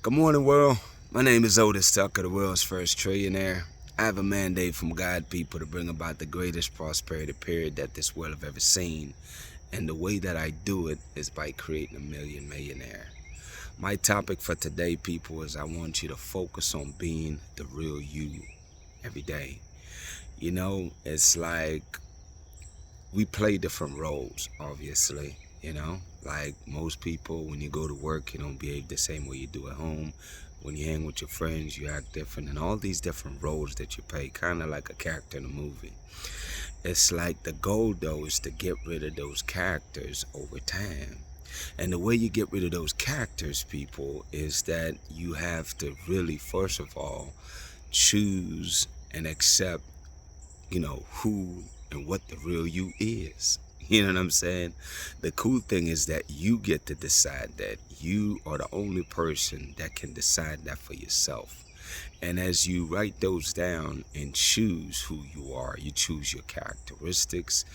Good morning, world. My name is Otis Tucker, the world's first trillionaire. I have a mandate from God people to bring about the greatest prosperity period that this world have ever seen. And the way that I do it is by creating a millionaire. My topic for today, people, is I want you to focus on being the real you every day. It's like we play different roles, obviously. Like most people, when you go to work, you don't behave the same way you do at home. When you hang with your friends, you act different, and all these different roles that you play, kind of like a character in a movie. It's like the goal, though, is to get rid of those characters over time. And the way you get rid of those characters, people, is that you have to really, first of all, choose and accept who and what the real you is. You know what I'm saying? The cool thing is that you get to decide that. You are the only person that can decide that for yourself. And as you write those down and choose who you are, you choose your characteristics,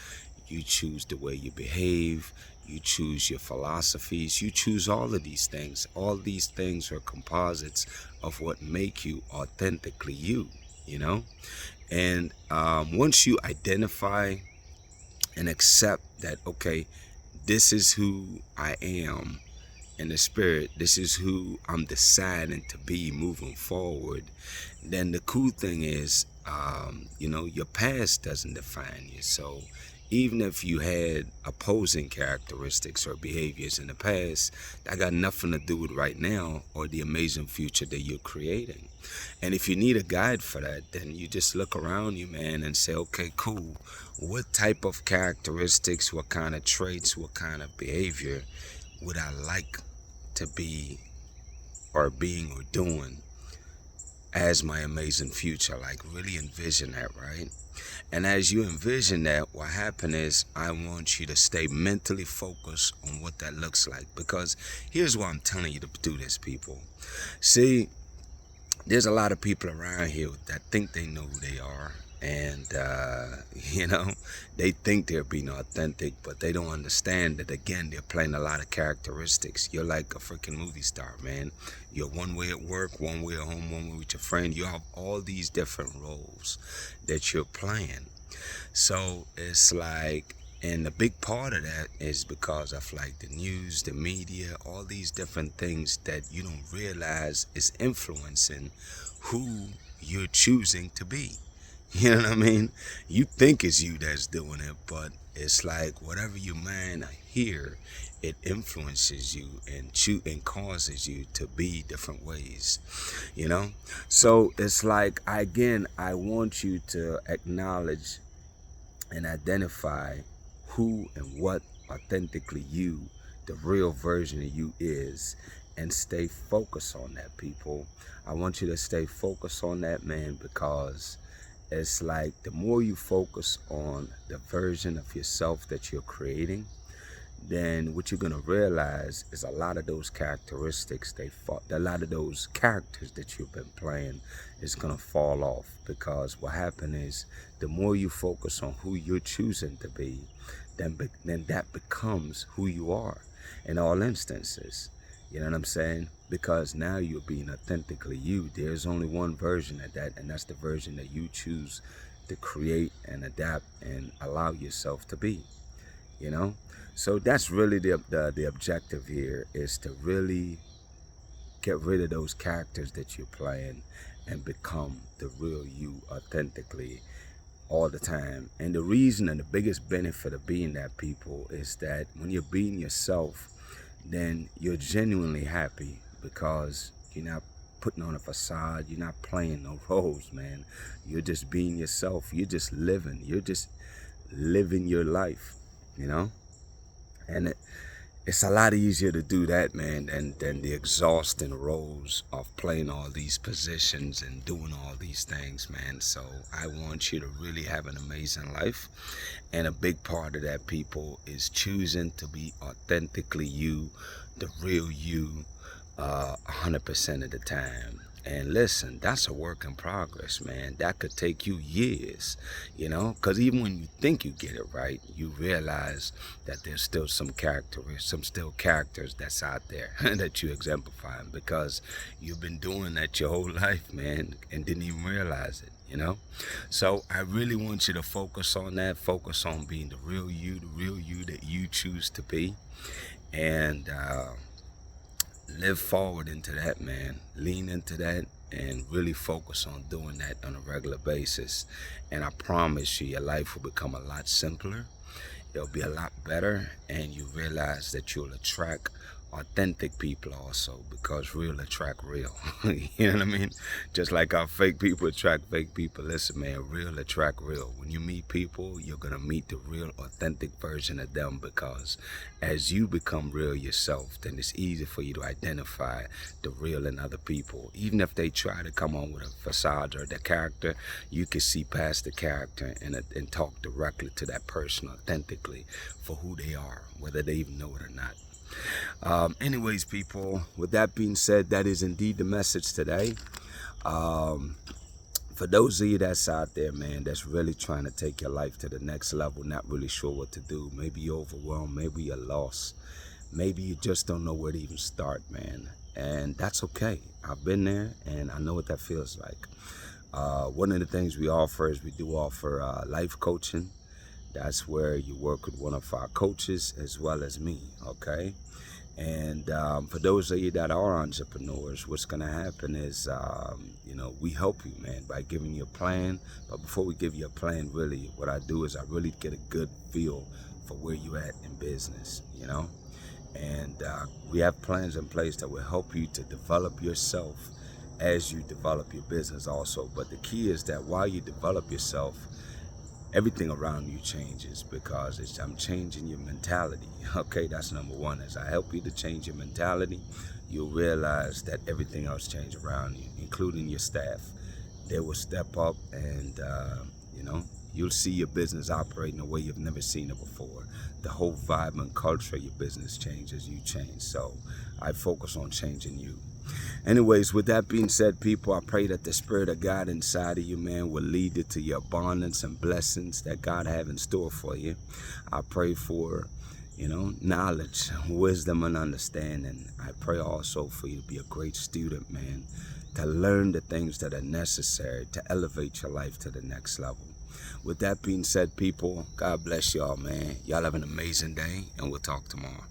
you choose the way you behave, you choose your philosophies, you choose all of these things. All these things are composites of what make you authentically you. And once you identify and accept that, okay, this is who I am in the spirit, this is who I'm deciding to be moving forward, then the cool thing is, your past doesn't define you. So even if you had opposing characteristics or behaviors in the past, that got nothing to do with right now or the amazing future that you're creating. And if you need a guide for that, then you just look around you, man, and say, okay, cool. What type of characteristics, what kind of traits, what kind of behavior would I like to be or being or doing as my amazing future? Like, really envision that, right? And as you envision that, what happened is I want you to stay mentally focused on what that looks like. Because here's why I'm telling you to do this, people. See, there's a lot of people around here that think they know who they are. And, they think they're being authentic, but they don't understand that, again, they're playing a lot of characteristics. You're like a freaking movie star, man. You're one way at work, one way at home, one way with your friend. You have all these different roles that you're playing. So it's like, and a big part of that is because of like the news, the media, all these different things that you don't realize is influencing who you're choosing to be. You know what I mean? You think it's you that's doing it, but it's like whatever your mind hear, it influences you and causes you to be different ways. You know? So it's like, again, I want you to acknowledge and identify who and what authentically you, the real version of you is, and stay focused on that, people. I want you to stay focused on that, man, because it's like the more you focus on the version of yourself that you're creating, then what you're gonna realize is a lot of those characteristics, a lot of those characters that you've been playing is gonna fall off. Because what happened is, the more you focus on who you're choosing to be, then that becomes who you are in all instances. You know what I'm saying? Because now you're being authentically you. There's only one version of that, and that's the version that you choose to create and adapt and allow yourself to be. you know so that's really the objective here, is to really get rid of those characters that you're playing and become the real you authentically all the time. And the reason and the biggest benefit of being that, people, is that when you're being yourself, then you're genuinely happy, because you're not putting on a facade, you're not playing no roles, man. You're just being yourself. You're just living your life, you know and it's a lot easier to do that, man, than the exhausting roles of playing all these positions and doing all these things, man. So I want you to really have an amazing life. And a big part of that, people, is choosing to be authentically you, the real you, 100% of the time. And listen, that's a work in progress, man. That could take you years, because even when you think you get it right, you realize that there's still some characters that's out there that you exemplifying, because you've been doing that your whole life, man, and didn't even realize it. So I really want you to focus on that. Focus on being the real you that you choose to be, and live forward into that, man. Lean into that and really focus on doing that on a regular basis. And I promise you, your life will become a lot simpler. It'll be a lot better, and you realize that you'll attract authentic people also, because real attract real. You know what I mean? Just like our fake people attract fake people. Listen, man, real attract real. When you meet people, you're gonna meet the real authentic version of them, because as you become real yourself, then it's easy for you to identify the real in other people. Even if they try to come on with a facade or the character, you can see past the character and talk directly to that person authentically for who they are, whether they even know it or not. Anyways, people, with that being said, that is indeed the message today. For those of you that's out there, man, that's really trying to take your life to the next level, not really sure what to do, maybe you're overwhelmed, maybe you're lost, maybe you just don't know where to even start, man, and that's okay. I've been there, and I know what that feels like. One of the things we offer is we do offer life coaching. That's where you work with one of our coaches as well as me, okay? And for those of you that are entrepreneurs, what's going to happen is, we help you, man, by giving you a plan. But before we give you a plan, really, what I do is I really get a good feel for where you at in business, And we have plans in place that will help you to develop yourself as you develop your business also. But the key is that while you develop yourself, everything around you changes, because I'm changing your mentality. Okay, that's number one. As I help you to change your mentality, you'll realize that everything else changes around you, including your staff. They will step up, and you'll see your business operate in a way you've never seen it before. The whole vibe and culture of your business changes, you change. So I focus on changing you. Anyways, with that being said, people, I pray that the Spirit of God inside of you, man, will lead you to your abundance and blessings that God have in store for you. I pray for, knowledge, wisdom, and understanding. I pray also for you to be a great student, man, to learn the things that are necessary to elevate your life to the next level. With that being said, people, God bless y'all, man. Y'all have an amazing day, and we'll talk tomorrow.